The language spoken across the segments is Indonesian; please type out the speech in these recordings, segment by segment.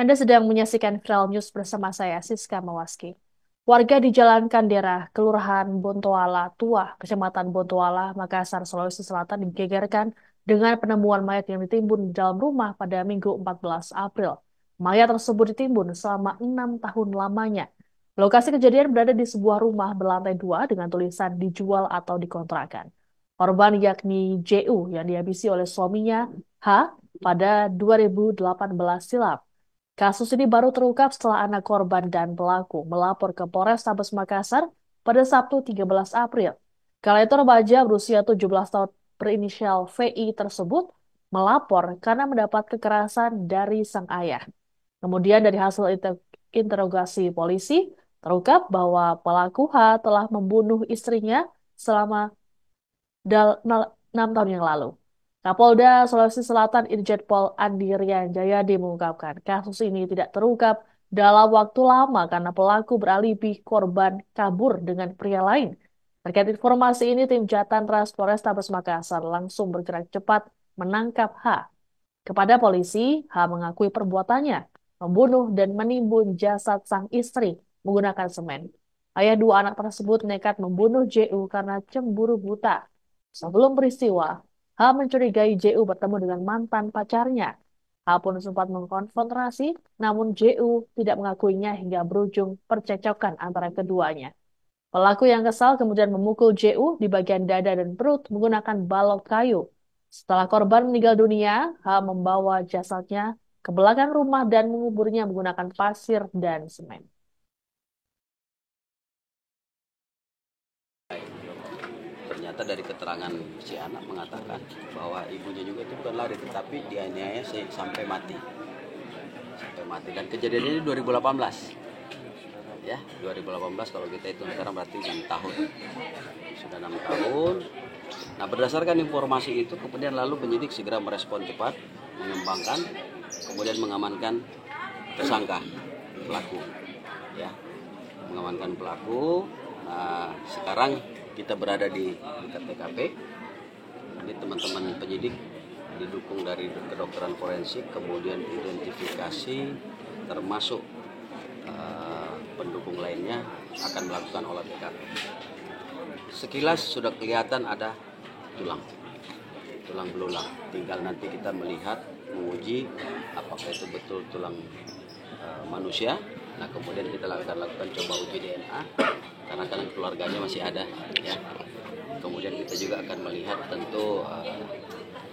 Anda sedang menyaksikan Viral News bersama saya, Siska Mawaski. Warga di Jalan Kandera, Kelurahan Bontoala Tua, Kecamatan Bontoala, Makassar, Sulawesi Selatan digegerkan dengan penemuan mayat yang ditimbun di dalam rumah pada Minggu 14 April. Mayat tersebut ditimbun selama 6 tahun lamanya. Lokasi kejadian berada di sebuah rumah berlantai 2 dengan tulisan dijual atau dikontrakan. Korban yakni JU yang dihabisi oleh suaminya H pada 2018 silam. Kasus ini baru terungkap setelah anak korban dan pelaku melapor ke Polrestabes Makassar pada Sabtu 13 April. Kala itu remaja berusia 17 tahun berinisial VI tersebut melapor karena mendapat kekerasan dari sang ayah. Kemudian dari hasil interogasi polisi, terungkap bahwa pelaku H telah membunuh istrinya selama 6 tahun yang lalu. Kapolda Sulawesi Selatan Irjen Pol Andi Rian Jayadi mengungkapkan kasus ini tidak terungkap dalam waktu lama karena pelaku beralibi korban kabur dengan pria lain. Terkait informasi ini, tim Jatantras Polrestabes Makassar langsung bergerak cepat menangkap H. Kepada polisi, H mengakui perbuatannya, membunuh dan menimbun jasad sang istri menggunakan semen. Ayah dua anak tersebut nekat membunuh JU karena cemburu buta. Sebelum peristiwa, H mencurigai JU bertemu dengan mantan pacarnya. H pun sempat mengkonfrontasi, namun JU tidak mengakuinya hingga berujung percekcokan antara keduanya. Pelaku yang kesal kemudian memukul JU di bagian dada dan perut menggunakan balok kayu. Setelah korban meninggal dunia, H membawa jasadnya ke belakang rumah dan menguburnya menggunakan pasir dan semen. Ternyata dari keterangan si anak mengatakan bahwa ibunya juga itu bukan lari tetapi dianiaya sampai mati. Sampai mati dan kejadian ini 2018. Ya, 2018 kalau kita hitung sekarang berarti 6 tahun. Sudah 6 tahun. Nah, berdasarkan informasi itu kemudian lalu penyidik segera merespon cepat, mengembangkan, kemudian mengamankan tersangka pelaku. Ya, mengamankan pelaku. Nah, sekarang kita berada di dekat TKP. Ini teman-teman penyidik didukung dari kedokteran forensik, kemudian identifikasi, termasuk pendukung lainnya akan melakukan olah TKP. Sekilas sudah kelihatan ada tulang belulang. Tinggal nanti kita melihat, menguji apakah itu betul tulang manusia. Nah, kemudian kita lakukan coba uji DNA karena kan keluarganya masih ada, ya. Kemudian kita juga akan melihat tentu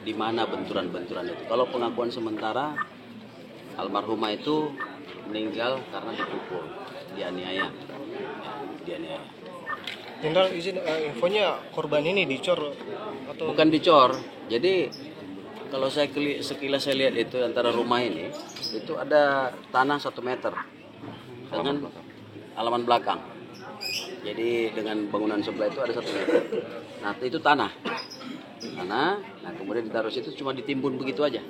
di mana benturan-benturan itu. Kalau pengakuan sementara almarhumah itu meninggal karena dipukul, dianiaya. Jenderal, izin infonya korban ini dicor atau Bukan dicor. Jadi kalau sekilas saya lihat itu antara rumah ini itu ada tanah 1 meter dengan halaman belakang. Jadi dengan bangunan sebelah itu ada 1 meter. Nah, itu tanah. Nah kemudian ditaruh situ cuma ditimbun begitu aja.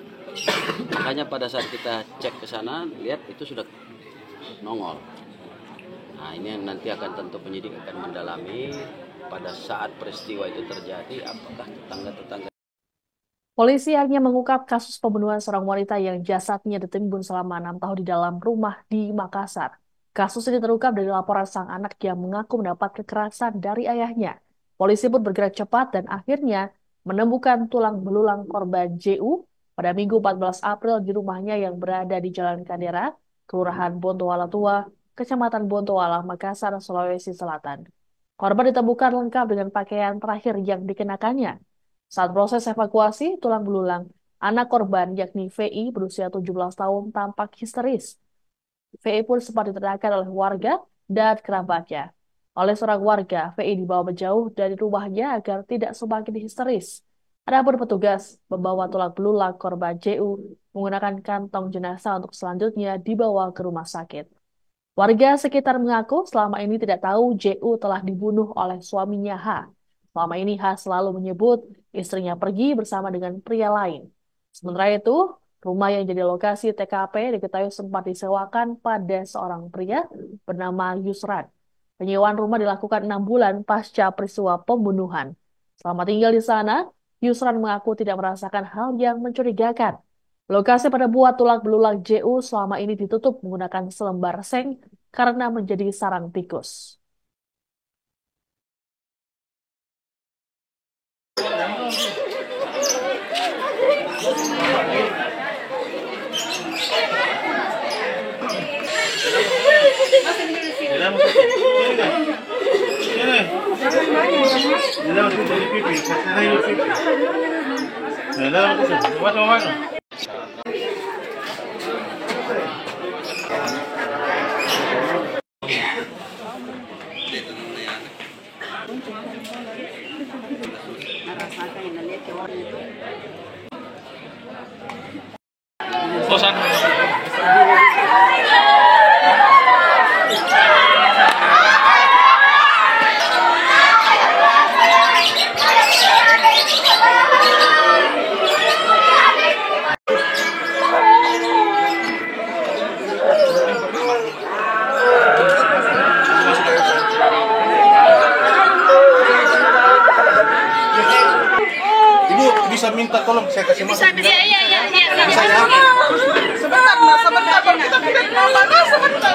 Makanya pada saat kita cek ke sana, lihat itu sudah nongol. Nah, ini yang nanti akan tentu penyidik akan mendalami pada saat peristiwa itu terjadi, apakah tetangga-tetangga. Polisi akhirnya mengungkap kasus pembunuhan seorang wanita yang jasadnya ditimbun selama 6 tahun di dalam rumah di Makassar. Kasus ini terungkap dari laporan sang anak yang mengaku mendapat kekerasan dari ayahnya. Polisi pun bergerak cepat dan akhirnya menemukan tulang belulang korban JU pada Minggu 14 April di rumahnya yang berada di Jalan Kandera, Kelurahan Bontoala Tua, Kecamatan Bontoala, Makassar, Sulawesi Selatan. Korban ditemukan lengkap dengan pakaian terakhir yang dikenakannya. Saat proses evakuasi tulang belulang, anak korban yakni VI berusia 17 tahun tampak histeris. VI pun sempat diteriakkan oleh warga dan kerabatnya. Oleh seorang warga, VI dibawa menjauh dari rumahnya agar tidak semakin histeris. Adapun petugas membawa tulang belulang korban JU menggunakan kantong jenazah untuk selanjutnya dibawa ke rumah sakit. Warga sekitar mengaku selama ini tidak tahu JU telah dibunuh oleh suaminya H. Selama ini H selalu menyebut istrinya pergi bersama dengan pria lain. Sementara itu, rumah yang jadi lokasi TKP diketahui sempat disewakan pada seorang pria bernama Yusran. Penyewaan rumah dilakukan 6 bulan pasca peristiwa pembunuhan. Selama tinggal di sana, Yusran mengaku tidak merasakan hal yang mencurigakan. Lokasi pada buah tulang belulang JU selama ini ditutup menggunakan selembar seng karena menjadi sarang tikus. Ibu bisa minta tolong saya kasih masuk. Iya. Bisa ya? Sebentar, Mas, sebentar. Kita pindah ke mana? Sebentar.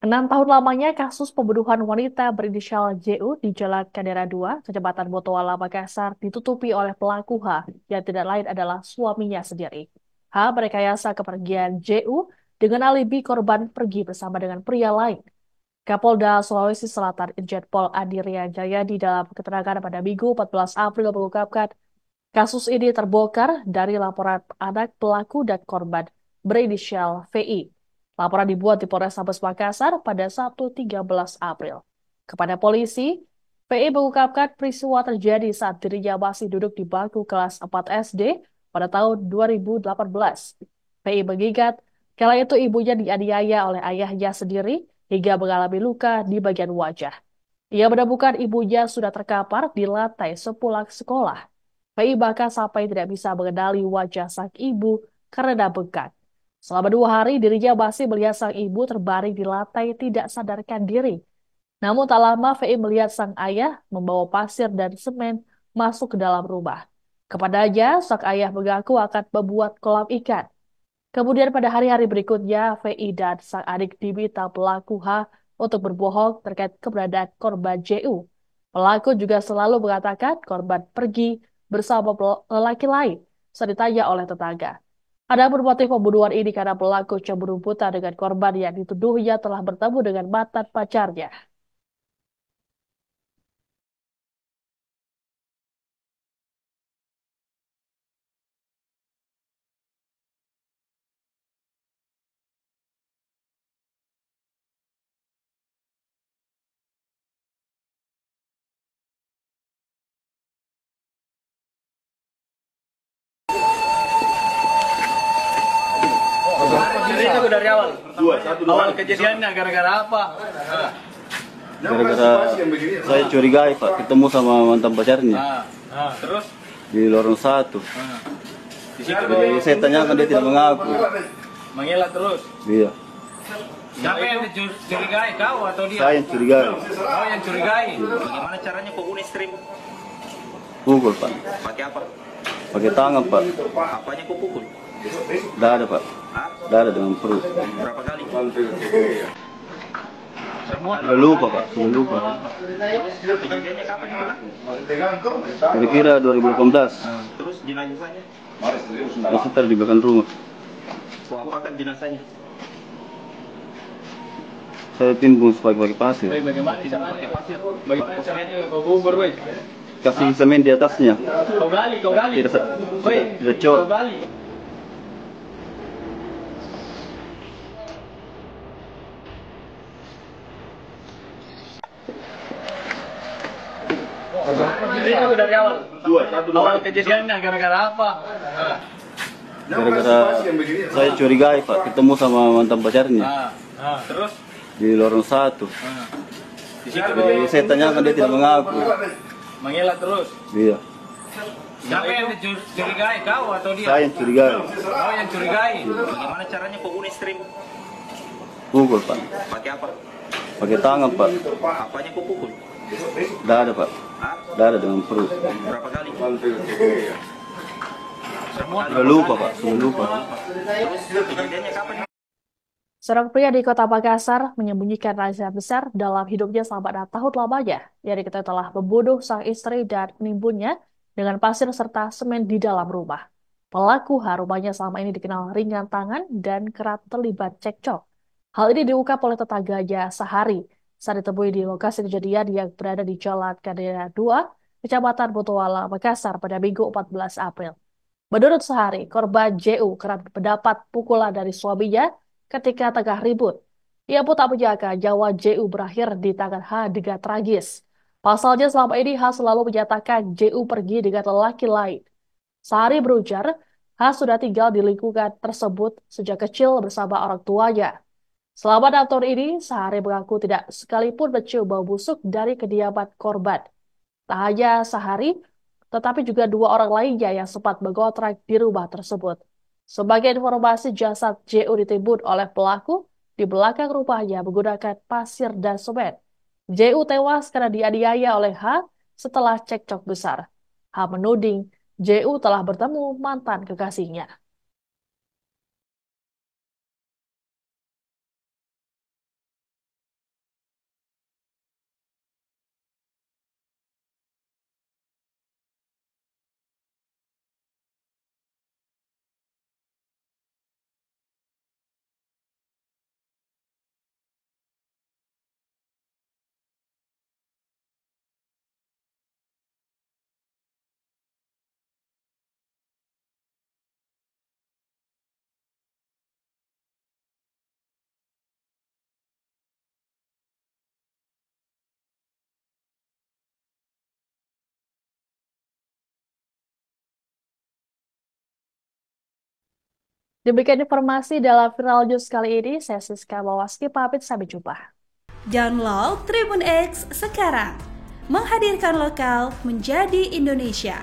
6 tahun lamanya kasus pembunuhan wanita berinisial JU di Jalan Kadera 2, Kecamatan Botoala, Makassar, ditutupi oleh pelaku H, yang tidak lain adalah suaminya sendiri. H merekayasa kepergian JU dengan alibi korban pergi bersama dengan pria lain. Kapolda Sulawesi Selatan Irjen Pol Adi Rian Jayadi dalam keterangan pada Minggu 14 April mengungkapkan, kasus ini terbongkar dari laporan anak pelaku dan korban berinisial VI. Laporan dibuat di Polrestabes Makassar pada Sabtu 13 April. Kepada polisi, VI mengungkapkan peristiwa terjadi saat dirinya masih duduk di bangku kelas 4 SD pada tahun 2018. VI mengingat, kala itu ibunya dianiaya oleh ayahnya sendiri hingga mengalami luka di bagian wajah. Ia menemukan ibunya sudah terkapar di lantai sepulang sekolah. VI bahkan sampai tidak bisa mengenali wajah sang ibu karena bengkak. Selama 2 hari, dirinya masih melihat sang ibu terbaring di lantai tidak sadarkan diri. Namun tak lama, VI melihat sang ayah membawa pasir dan semen masuk ke dalam rumah. Kepadanya, sang ayah mengaku akan membuat kolam ikan. Kemudian pada hari-hari berikutnya, VI dan sang adik diminta pelaku H untuk berbohong terkait keberadaan korban JU. Pelaku juga selalu mengatakan korban pergi bersama lelaki lain saat ditanya oleh tetangga. Ada motif pembunuhan ini karena pelaku cemburu buta dengan korban yang dituduhnya telah bertemu dengan mantan pacarnya. Jadi itu dari awal. Awal kejadiannya gara-gara apa? Gara-gara saya curigai Pak, ketemu sama mantan pacarnya Terus di lorong 1. di situ Jadi saya tanyakan dia tidak mengaku. mengelak terus. Iya, Siapa yang dicurigai, kau atau dia? saya yang curigai. Kau yang curigai. Gimana caranya kau bunuh istri? Pukul Pak, Pakai apa? pakai tangan Pak. Apanya kau pukul? Tidak ada Pak, Hah? tidak ada dengan perut. Berapa kali? Sudah lupa Pak, sudah lupa. Kejadiannya kapan itu? Kira-kira 2018. Terus jenazahnya? Masih taruh di belakang rumah. Kau apakan jenazahnya? Saya timbun pakai pasir. Bagaimana caranya? Bagaimana kau bubur, woi? Kasih semen di atasnya. Kau gali. Tidak cocok. Kau gali. Jadi itu dari awal. Awal kejadiannya gara-gara apa? Gara-gara saya curigai Pak, ketemu sama mantan pacarnya Terus di lorong 1. di situ Jadi saya tanyakan dia tidak mengaku. mengelak terus. Iya, Siapa yang dicurigai, kau atau dia? saya yang curigai. Kau yang curigai. Bagaimana caranya kau bunuh istri? Pukul Pak. Pakai apa? Pakai tangan Pak. Apanya kau pukul? Dada Pak. Hah? Dada dengan perut. Berapa kali? Sudah lupa Pak. Sudah lupa. Terus kejadiannya kapan? Seorang pria di Kota Makassar menyembunyikan rahasia besar dalam hidupnya selama 6 tahun lamanya. Ia diketahui telah membunuh sang istri dan menimbunnya dengan pasir serta semen di dalam rumah. Pelaku rumahnya selama ini dikenal ringan tangan dan kerap terlibat cekcok. Hal ini diungkap oleh tetangganya Sahari saat ditemui di lokasi kejadian yang berada di Jalan Kadera 2, Kecamatan Botoala, Makassar pada Minggu 14 April. Menurut Sahari, korban JU kerap mendapat pukulan dari suaminya ketika tengah ribut. Ia pun tak menyangka nyawa JU berakhir di tangan H dengan tragis. Pasalnya selama ini H selalu menyatakan JU pergi dengan lelaki lain. Sehari berujar, H sudah tinggal di lingkungan tersebut sejak kecil bersama orang tuanya. Selama 6 tahun ini, Sehari mengaku tidak sekalipun mencium bau busuk dari kediaman korban. Tak hanya Sehari, tetapi juga 2 orang lainnya yang sempat mengontrak di rumah tersebut. Sebagai informasi, jasad JU ditimbun oleh pelaku di belakang rumahnya menggunakan pasir dan semen. JU tewas karena dianiaya oleh H setelah cekcok besar. H menuding JU telah bertemu mantan kekasihnya. Demikian informasi dalam Viral News kali ini. Saya Siska Bawaski, pamit, sampai jumpa. Download Tribun X sekarang, menghadirkan lokal menjadi Indonesia.